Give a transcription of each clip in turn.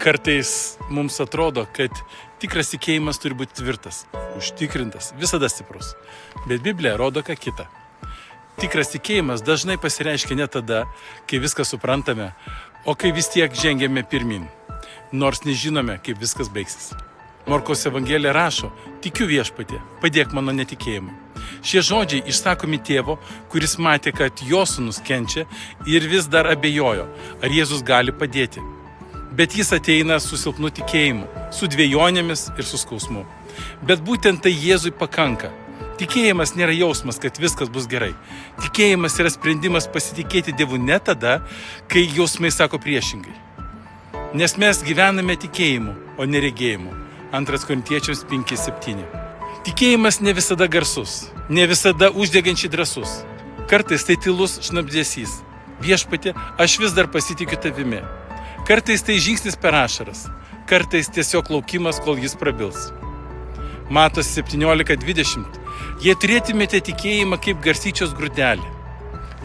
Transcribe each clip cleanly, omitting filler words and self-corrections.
Kartais mums atrodo, kad tikras tikėjimas turi būti tvirtas, užtikrintas, visada stiprus. Bet Biblija rodo ką kitą. Tikras tikėjimas dažnai pasireiškia ne tada, kai viską suprantame, o kai vis tiek žengėme pirmin, nors nežinome, kaip viskas baigsis. Morkaus Evangelija rašo: tikiu Viešpatie, padėk mano netikėjimui. Šie žodžiai išsakomi tėvo, kuris matė, kad jo sūnus kenčia ir vis dar abejojo, ar Jėzus gali padėti. Bet jis ateina su silpnu tikėjimu, su dvejonėmis ir su skausmu. Bet būtent tai Jėzui pakanka. Tikėjimas nėra jausmas, kad viskas bus gerai. Tikėjimas yra sprendimas pasitikėti Dievu ne tada, kai jausmai sako priešingai. Nes mes gyvename tikėjimu, o ne regėjimu. 2 Korintiečiams 5:7. Tikėjimas ne visada garsus, ne visada uždegančiai drąsus. Kartais tai tylus šnabždesys: Viešpatie, aš vis dar pasitikiu tavimi. Kartais tai žingsnis per ašaras, kartais tiesiog laukimas, kol jis prabils. Matos 17:20. Jei turėtumėte tikėjimą kaip garstyčios grūdelį.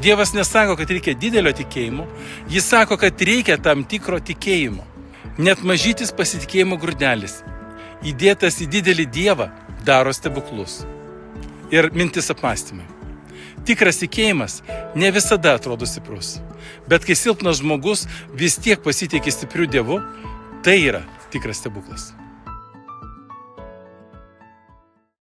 Dievas nesako, kad reikia didelio tikėjimo, jis sako, kad reikia tam tikro tikėjimo. Net mažytis pasitikėjimo grūdelis, įdėtas į didelį Dievą, daro stebuklus. Ir mintis apmąstymai. Tikras tikėjimas ne visada atrodo stiprus, bet kai silpnas žmogus vis tiek pasitikė stipriu Dievu, tai yra tikras stebuklas.